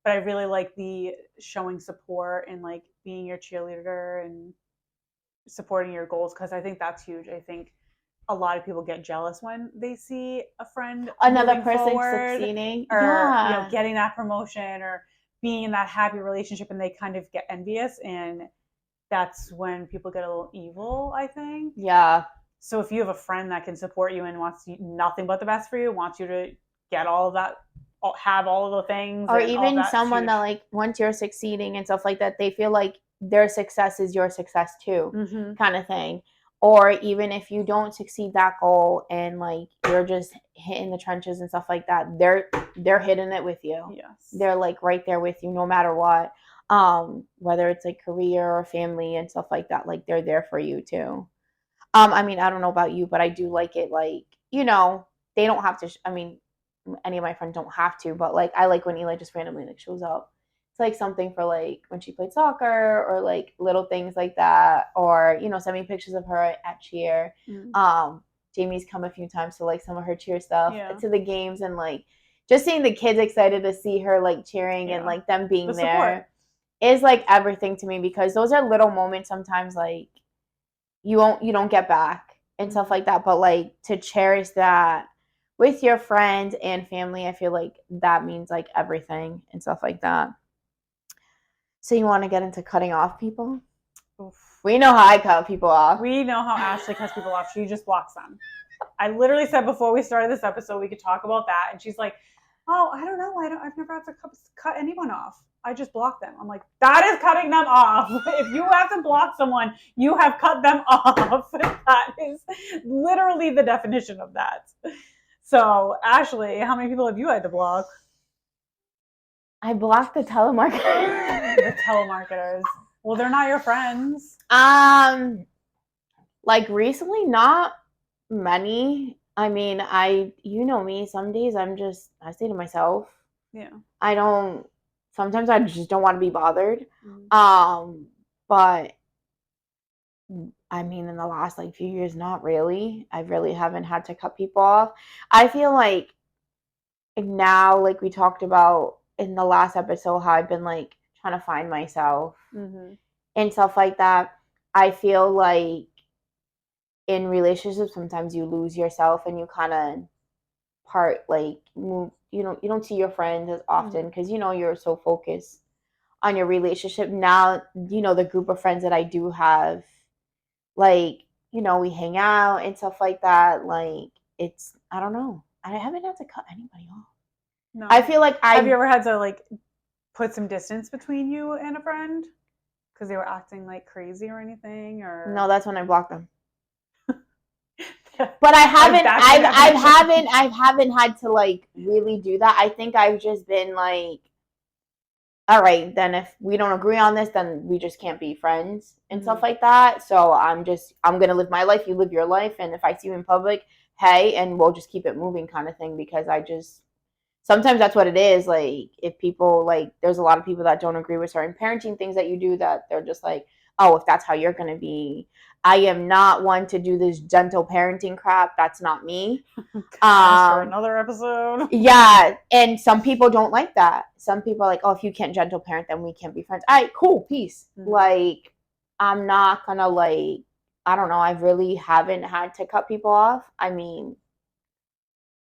but I really like the showing support and like being your cheerleader and supporting your goals, because I think that's huge. I think a lot of people get jealous when they see a friend Another person forward, succeeding, or getting that promotion or being in that happy relationship, and they kind of get envious, and that's when people get a little evil, I think. Yeah. So if you have a friend that can support you and wants nothing but the best for you, wants you to get all of that, have all of the things, or and even that, someone that like once you're succeeding and stuff like that, they feel like their success is your success too, kind of thing. Or even if you don't succeed that goal and like you're just hitting the trenches and stuff like that, they're hitting it with you. Yes, they're like right there with you no matter what. Whether it's like career or family and stuff like that, like they're there for you too. I mean, I don't know about you, but I do like it. Like, they don't have to. Any of my friends don't have to, but like, I like when Eli just randomly like shows up. It's like something for like when she played soccer or like little things like that, or send me pictures of her at cheer. Jamie's come a few times to like some of her cheer stuff to the games, and like just seeing the kids excited to see her like cheering and like them being there is like everything to me, because those are little moments sometimes like you don't get back and stuff like that, but like to cherish that with your friends and family, I feel like that means like everything and stuff like that. So you want to get into cutting off people? Oof. We know how I cut people off. We know how Ashley cuts people off. She just blocks them. I literally said before we started this episode we could talk about that, and she's like, oh, I don't know, I've never had to cut anyone off. I just block them. I'm like, that is cutting them off. If you have to block someone, you have cut them off. That is literally the definition of that. So, Ashley, how many people have you had to block? I blocked the telemarketers. The telemarketers. Well, they're not your friends. Like recently, not many. I mean, you know me, some days I stay to myself. Yeah. Sometimes I just don't want to be bothered. But I mean, in the last like few years, not really. I really haven't had to cut people off. I feel like now, like we talked about in the last episode, how I've been like trying to find myself and stuff like that. I feel like in relationships, sometimes you lose yourself and you kind of move. You don't see your friends as often because you're so focused on your relationship. Now, the group of friends that I do have, like, we hang out and stuff like that. Like, I don't know. I haven't had to cut anybody off. No. I feel like Have you ever had to like put some distance between you and a friend because they were acting like crazy or anything? Or no, that's when I blocked them. But I haven't had to like really do that. I think I've just been like, all right, then if we don't agree on this, then we just can't be friends and stuff like that. So I'm gonna live my life, you live your life, and if I see you in public, hey, and we'll just keep it moving kind of thing, because sometimes that's what it is. Like if people there's a lot of people that don't agree with certain parenting things that you do, that they're just like, oh, if that's how you're gonna be. I am not one to do this gentle parenting crap. That's not me. For another episode. Yeah, and some people don't like that. Some people are like, oh, if you can't gentle parent, then we can't be friends. All right, cool, peace. Like, I'm not gonna I don't know. I really haven't had to cut people off. I mean,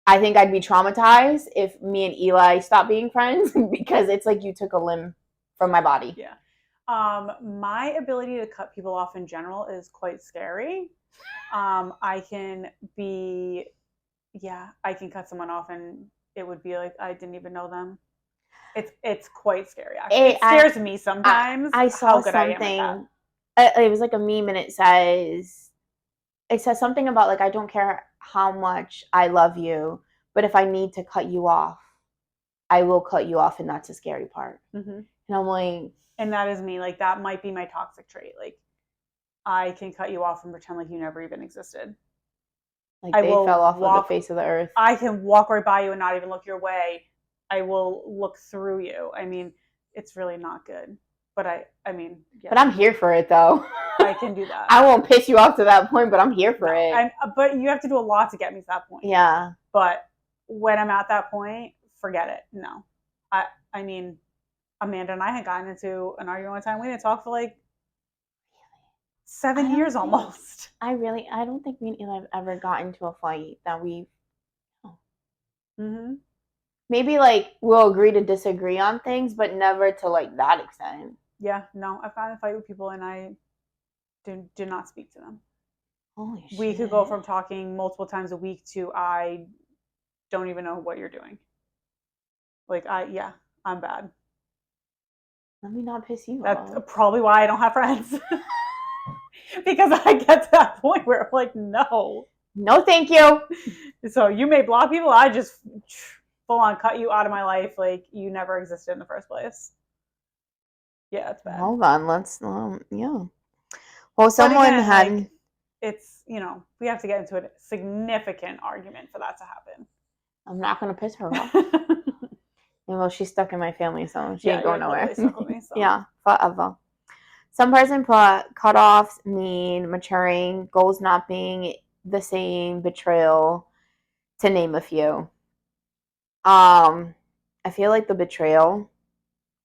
I think I'd be traumatized if me and Eli stopped being friends because it's like you took a limb from my body. Yeah. My ability to cut people off in general is quite scary. I can be, yeah, I can cut someone off and it would be like I didn't even know them. It's quite scary. Actually, it I scares me sometimes I how saw good I am at that. something. It was like a meme, and it says something about like I don't care how much I love you, but if I need to cut you off, I will cut you off, and that's the scary part. Mm-hmm. And I'm like, And that is me. Like that might be my toxic trait. Like I can cut you off and pretend like you never even existed. like I they will fell off of the walk. face of the earth. I can walk right by you and not even look your way. I will look through you. I mean, it's really not good. But I mean, yeah. But I'm here for it though. I can do that. I won't piss you off to that point, but I'm here for it. But you have to do a lot to get me to that point. Yeah. But when I'm at that point, forget it. No. I mean, Amanda and I had gotten into an argument one time. We didn't talk for like 7 years almost. I don't think me and Eli have ever gotten into a fight that we. Mm-hmm. Maybe like we'll agree to disagree on things, but never to like that extent. Yeah, no, I've gotten in a fight with people and I did not speak to them. Holy shit. We could go from talking multiple times a week to I don't even know what you're doing. Like I'm bad. Let me not piss you That's off. probably why I don't have friends. Because I get to that point where I'm like, no, thank you. So you may block people. I just full on cut you out of my life. Like you never existed in the first place. Yeah, it's bad. Hold on, let's yeah. Well, someone again, had. Like, it's we have to get into a significant argument for that to happen. I'm not gonna piss her off. Well, she's stuck in my family, so she ain't going nowhere. Stuck with me, so. Yeah, forever. Some person put cutoffs mean maturing, goals not being the same, betrayal, to name a few. I feel like the betrayal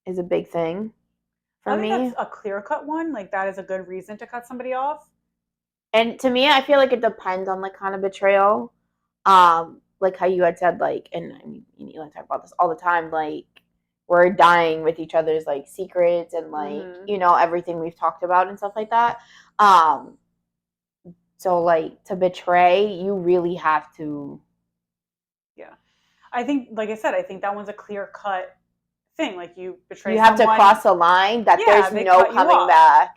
is a big thing for me. I think that's a clear-cut one. Like that is a good reason to cut somebody off. And to me, I feel like it depends on the kind of betrayal. Like how you had said, like, and I mean, you talk about this all the time, like we're dying with each other's like secrets and like everything we've talked about and stuff like that. So like to betray, you really have to. Yeah, I think, like I said, I think that one's a clear-cut thing. Like you betray. You have to cross a line that there's no coming back.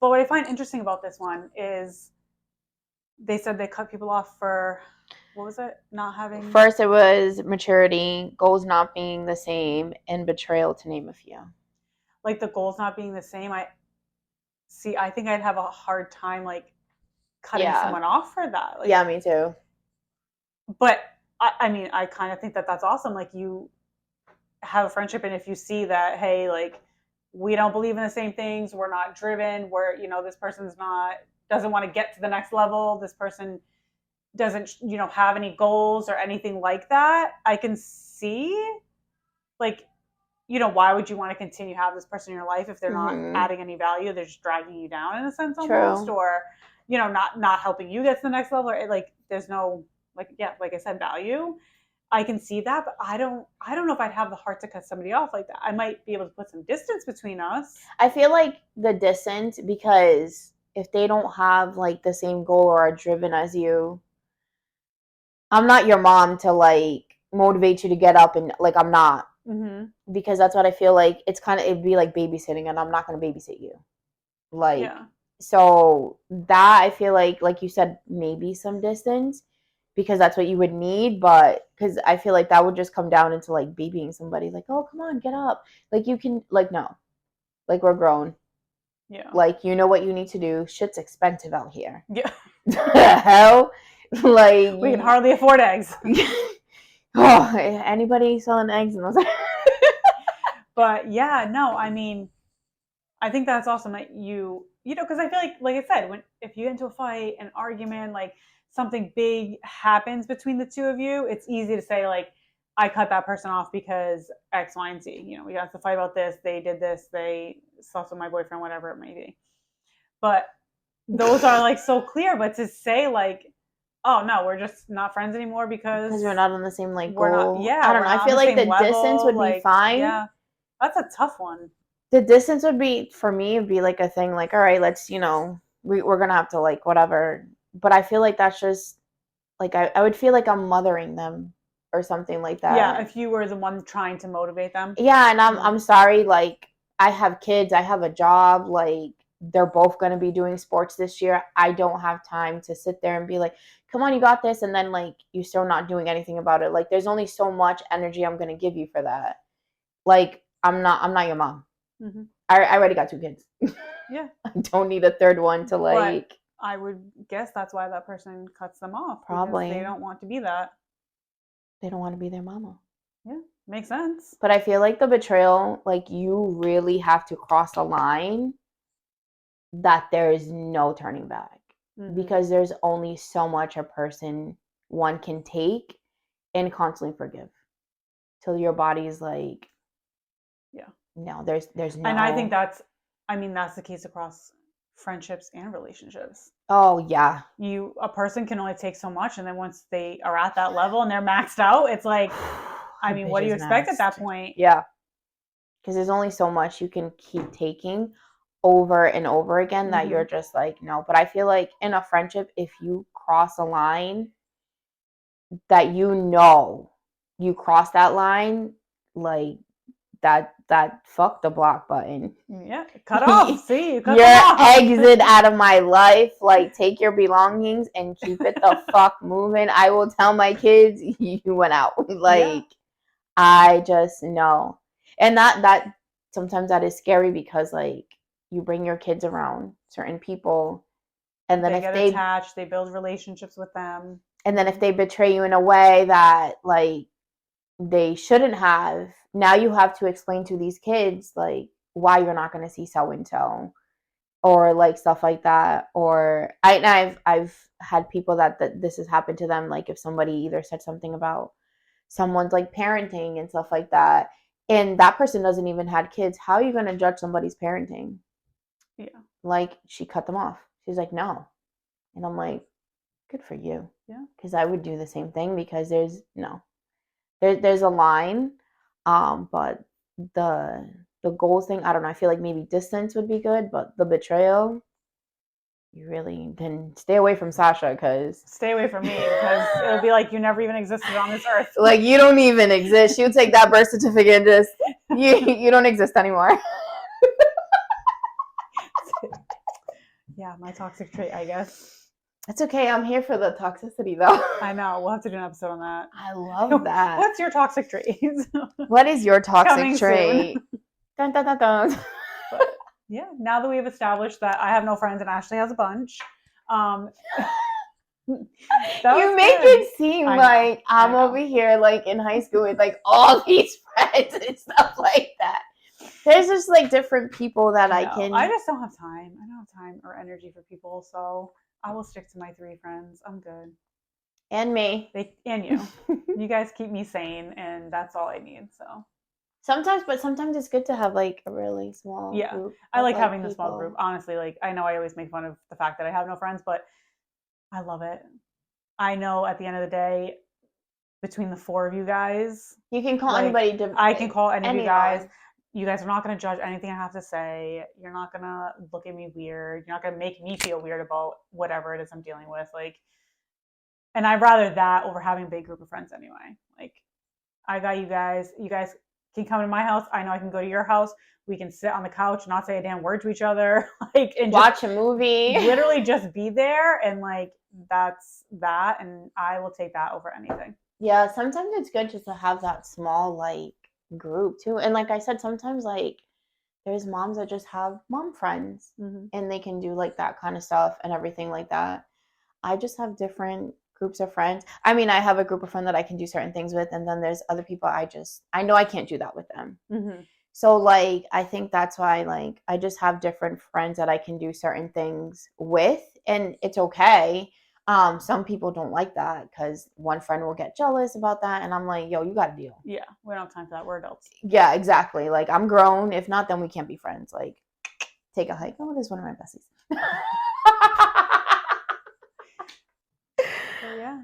But what I find interesting about this one is they said they cut people off for. What was it? Not having. First, it was maturity, goals not being the same, and betrayal, to name a few. Like the goals not being the same, I think I'd have a hard time like cutting someone off for that. Like, yeah, me too. But I mean, I kind of think that that's awesome. Like you have a friendship, and if you see that, hey, like we don't believe in the same things, we're not driven, this person's doesn't want to get to the next level, this person doesn't have any goals or anything like that, I can see like why would you want to continue to have this person in your life if they're not adding any value? They're just dragging you down in a sense almost. Or not helping you get to the next level, or like there's no like I said, value. I can see that, but I don't know if I'd have the heart to cut somebody off like that. I might be able to put some distance between us. I feel like the distance, because if they don't have like the same goal or are driven as you, I'm not your mom to like motivate you to get up, and like I'm not, because that's what I feel like. It'd be like babysitting, and I'm not going to babysit you. Like, so that I feel like you said, maybe some distance, because that's what you would need. But because I feel like that would just come down into like babying somebody, like, oh, come on, get up. Like you can, like, no, like we're grown. Yeah. Like, you know what you need to do. Shit's expensive out here. Yeah. The hell? Like we can hardly afford eggs. Oh, anybody selling eggs in those? But yeah, no, I mean, I think that's awesome that because I feel like I said, if you get into a fight, an argument, like something big happens between the two of you, it's easy to say like, I cut that person off because X, Y, and Z. We got to fight about this. They did this. They slept with my boyfriend, whatever it may be. But those are like so clear. But to say like, oh no, we're just not friends anymore because we're not on the same like goal. We're not. Yeah, I don't know. I feel like the distance would be fine. Yeah, that's a tough one. The distance would be, for me, would be like a thing like, all right, let's, we're gonna have to like whatever. But I feel like that's just like I would feel like I'm mothering them or something like Yeah, that. if you were the one trying to motivate them. Yeah, and I'm Mhm. I'm sorry, like I have kids, I have a job, like they're both gonna be doing sports this year. I don't have time to sit there and be like, come on, you got this, and then like you're still not doing anything about it. Like there's only so much energy I'm gonna give you for that. Like I'm not your mom. Mhm. I already got two kids. Yeah, I don't need a third one to but like I would guess that's why that person cuts them off because they probably don't want to be that. they don't want to be their mama. Yeah, makes sense. But I feel like the betrayal, like you really have to cross a line that there is no turning back Mhm. because there's only so much a person one can take and constantly forgive till your body's like, Yeah. no, there's And I think no. that's the case across friendships and relationships. Oh yeah. A person can only take so much, and then once they are at that level and they're maxed out, it's like, I The mean, bitch what do you is expect at that maxed. point? Yeah, because there's only so much you can keep taking over and over again that you're Mhm. just like, no. But I feel like in a friendship, if you cross a line that you cross that line, like that fuck the block button. Yeah, cut off. See, you cut them Your off. exit out of my life. Like take your belongings and keep it the fuck moving. I will tell my kids you went out. Yeah, Like I just know. And that sometimes that is scary because like you bring your kids around certain people and then they if get they attached. They build relationships with them. and then if they betray you in a way that like they shouldn't have, now you have to explain to these kids like why you're not going to see so and so or like stuff like that. Or I've had people that this has happened to them, like if somebody either said something about someone's like parenting and stuff like that and that person doesn't even had kids, how are you going to judge somebody's parenting? Yeah, Like she cut them off, she's like no, and I'm like good for you, yeah. because I would do the same thing because there's no there's a line, but the the goals thing, I don't know, I feel like maybe distance would be good, but the betrayal, you really then stay away from Sasha because Stay away from me because it'll be like you never even existed on this earth. like you don't even exist. She would take that birth certificate and just you don't exist anymore. Yeah, my toxic trait, I guess. That's okay. I'm here for the toxicity though. I know. We'll have to do an episode on that. I love that. What's your toxic trait? What is your toxic Coming trait? soon. Dun, dun, dun, dun. But yeah, now that we've established that I have no friends and Ashley has a bunch, um, that You was make good. it seem I know, like I I'm know. over here like in high school with like all these friends and stuff like that. There's just like different people that I No, can. I just don't have time. I don't have time or energy for people, so I will stick to my 3 friends. I'm good. And me. They and you. You guys keep me sane, and that's all I need. So Sometimes it's good to have like a really small yeah, group. I Of, like like, having the small group. people. Honestly, like I know I always make fun of the fact that I have no friends, but I love it. I know at the end of the day, between the 4 of you guys, You can call like anybody. I can call any of you guys. Anyone. You guys are not going to judge anything I have to say. You're not going to look at me weird. You're not going to make me feel weird about whatever it is I'm dealing with. Like, and I'd rather that over having a big group of friends anyway. Like, I got you guys. You guys can come to my house. I know I can go to your house. We can sit on the couch, and not say a damn word to each other, like, and Watch a movie. literally just be there. And like, that's that. And I will take that over anything. Yeah, sometimes it's good just to have that small like group too. And like I said, sometimes like there's moms that just have mom friends Mm-hmm. and they can do like that kind of stuff and everything like that. I just have different groups of friends. I mean, I have a group of friends that I can do certain things with, and then there's other people I know I can't do that with them. Mm-hmm. So like I think that's why like I just have different friends that I can do certain things with, and it's okay. Some people don't like that because one friend will get jealous about that, and I'm like, yo, you got to deal. Yeah, we don't have time for that. We're adults. Yeah, exactly. Like I'm grown. If not, then we can't be friends. Like take a hike. Oh, this is one of my besties. So yeah,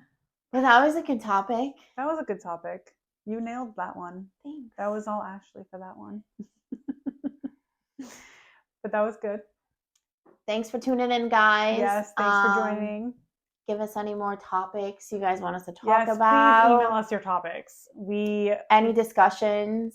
But that was a good topic. that was a good topic. You nailed that one. Thanks. That was all Ashley for that one. But that was good. Thanks for tuning in, guys. Yes, thanks for joining. Give us any more topics you guys want us to talk Yes, about. please email us your topics. Any discussions,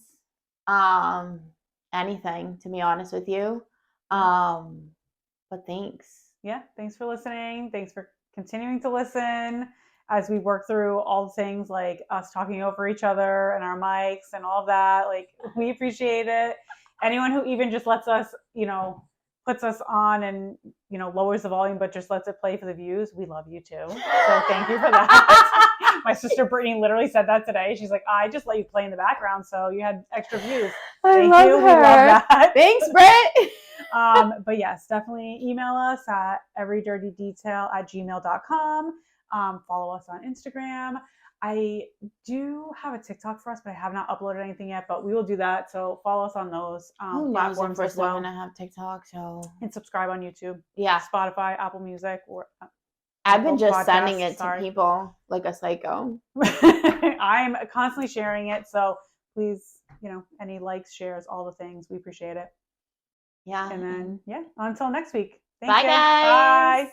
anything, to be honest with you. But thanks. Yeah, thanks for listening. Thanks for continuing to listen as we work through all the things like us talking over each other and our mics and all that. Like, we appreciate it. Anyone who even just lets us, puts us on and, lowers the volume, but just lets it play for the views, we love you too. So thank you for that. My sister Brittany literally said that today. She's like, I just let you play in the background, so you had extra views. Thank you. Her. We love that. Thanks, Britt. But yes, definitely email us at everydirtydetail@gmail.com. Follow us on Instagram. I do have a TikTok for us, but I have not uploaded anything yet, but we will do that. So follow us on those platforms as well. I'm gonna have TikTok, and subscribe on YouTube. Yeah. Spotify, Apple Music, or I've been just sending it to people like a psycho. I'm constantly sharing it. So please, any likes, shares, all the things. We appreciate it. Yeah. And then, until next week. Bye, guys. Bye.